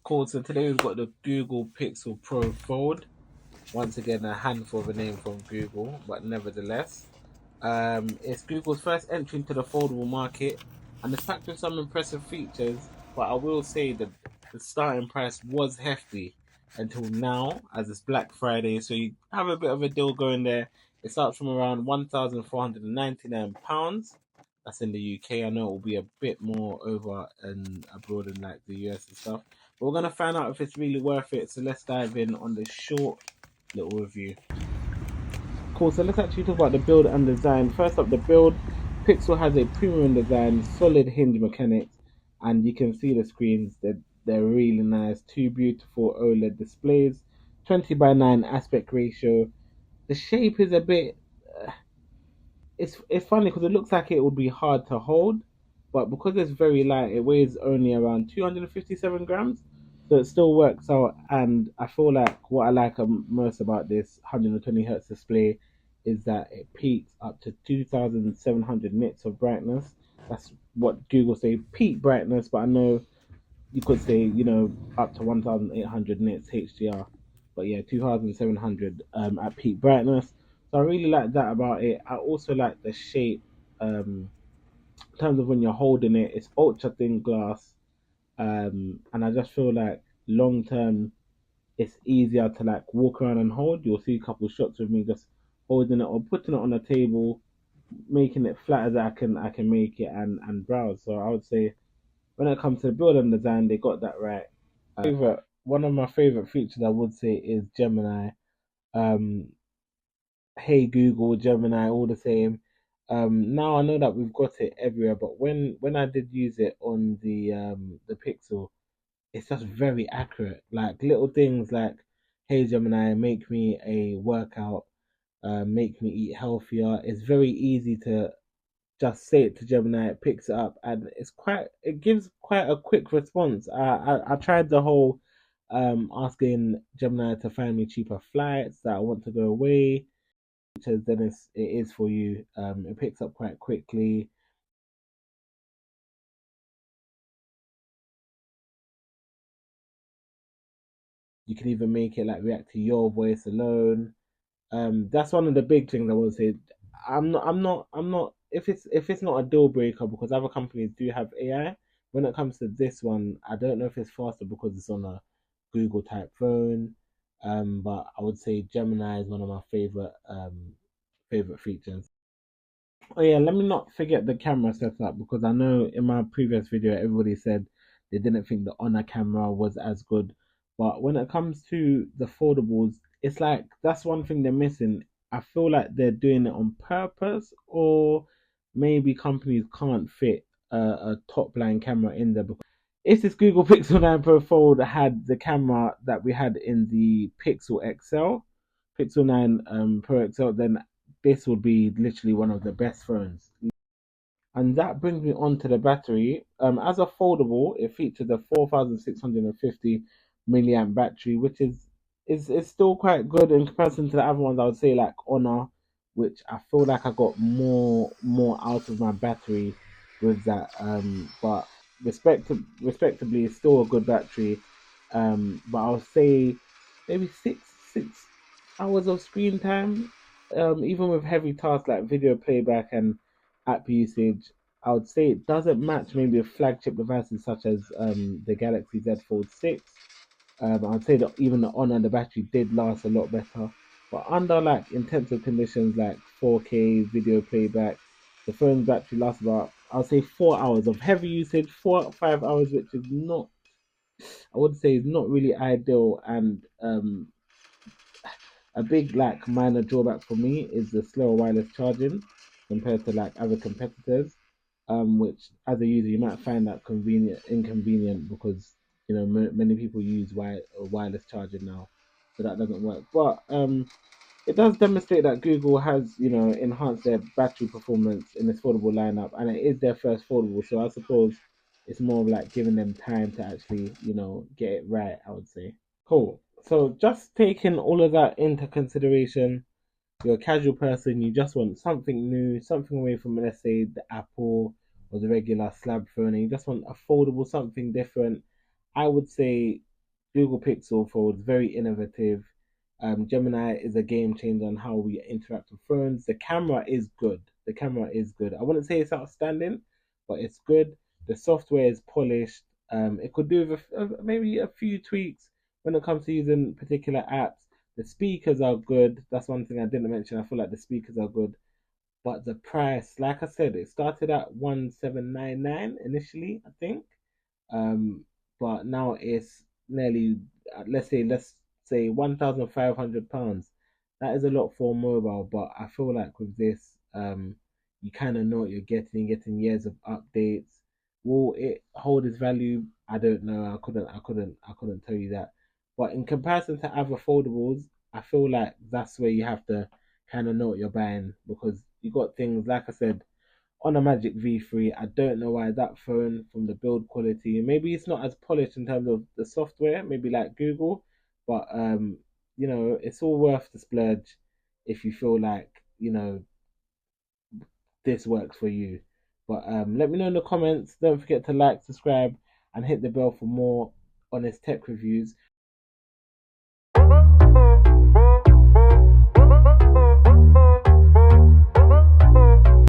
Cool, so today we've got the Google Pixel Pro Fold. Once again, a handful of a name from Google, but nevertheless. It's Google's first entry into the foldable market, and it's packed with some impressive features, but I will say that the starting price was hefty until now, as it's Black Friday, so you have a bit of a deal going there. It starts from around £1,499. That's in the UK. I know it will be a bit more over and abroad in like the US and stuff. But we're gonna find out if it's really worth it. So let's dive in on this short little review. Cool, so let's actually talk about the build and design. First up, the build. Pixel has a premium design, solid hinge mechanics, and you can see the screens that they're really nice. Two beautiful OLED displays, 20:9 aspect ratio. The shape is a bit. It's funny because it looks like it would be hard to hold, but because it's very light, it weighs only around 257 grams, so it still works out. And I feel like what I like most about this 120 hertz display is that it peaks up to 2,700 nits of brightness. That's what Google say peak brightness, but I know you could say up to 1,800 nits HDR, but yeah, 2,700 at peak brightness. So I really like that about it. I also like the shape. In terms of when you're holding it, it's ultra thin glass, and I just feel like long term, it's easier to like walk around and hold. You'll see a couple shots of me just holding it or putting it on a table, making it flat as I can make it and browse. So I would say when it comes to the build and design, they got that right. One of my favorite features I would say is Gemini. Um, hey Google, Gemini, all the same. Now I know that we've got it everywhere, but when I did use it on the Pixel, it's just very accurate. Like little things like, hey Gemini, make me a workout, make me eat healthier. It's very easy to just say it to Gemini, it picks it up, and it gives quite a quick response. I tried the whole asking Gemini to find me cheaper flights that I want to go away, because then it is for you. It picks up quite quickly. You can even make it like react to your voice alone. That's one of the big things I would say. I'm not. If it's not a deal breaker because other companies do have AI. When it comes to this one, I don't know if it's faster because it's on a Google type phone. But I would say Gemini is one of my favorite features. Oh yeah, let me not forget the camera setup because I know in my previous video everybody said they didn't think the Honor camera was as good. But when it comes to the foldables, it's like that's one thing they're missing. I feel like they're doing it on purpose, or maybe companies can't fit a top line camera in there. Because if this Google Pixel 9 Pro Fold had the camera that we had in the Pixel XL, Pixel 9 Pro XL, then this would be literally one of the best phones. And that brings me on to the battery. As a foldable, it features a 4,650 milliamp battery, which is still quite good in comparison to the other ones. I would say like Honor, which I feel like I got more out of my battery with that. But respectably, it's still a good battery. But I'll say maybe six hours of screen time. Even with heavy tasks like video playback and app usage, I would say it doesn't match maybe with flagship devices such as the Galaxy Z Fold 6. I'd say that even the Honor, the battery did last a lot better. But under like intensive conditions like 4K video playback, the phone's battery lasts about, I'll say 4 hours of heavy usage, 4 5 hours, which is not, I would say, is not really ideal. And a big like minor drawback for me is the slower wireless charging compared to like other competitors, which as a user you might find that inconvenient because many people use wireless charging now, so that doesn't work. But it does demonstrate that Google has enhanced their battery performance in this foldable lineup, and it is their first foldable. So I suppose it's more of like giving them time to actually get it right, I would say. Cool. So just taking all of that into consideration, you're a casual person, you just want something new, something away from, let's say, the Apple or the regular slab phone, and you just want a foldable, something different. I would say Google Pixel Fold is very innovative. Gemini is a game changer on how we interact with phones. The camera is good. The camera is good. I wouldn't say it's outstanding, but it's good. The software is polished. It could do with maybe a few tweaks when it comes to using particular apps. The speakers are good. That's one thing I didn't mention. I feel like the speakers are good, but the price, like I said, it started at 1799 initially, I think. Um, but now it's nearly, let's say £1,500. That is a lot for mobile, but I feel like with this, you kind of know what you're getting. You're getting years of updates. Will it hold its value? I don't know. I couldn't tell you that. But in comparison to other foldables, I feel like that's where you have to kind of know what you're buying, because you got things like I said on a Magic V3. I don't know why that phone, from the build quality, maybe it's not as polished in terms of the software, maybe like Google, but it's all worth the splurge if you feel like this works for you. But let me know in the comments. Don't forget to like, subscribe, and hit the bell for more honest tech reviews.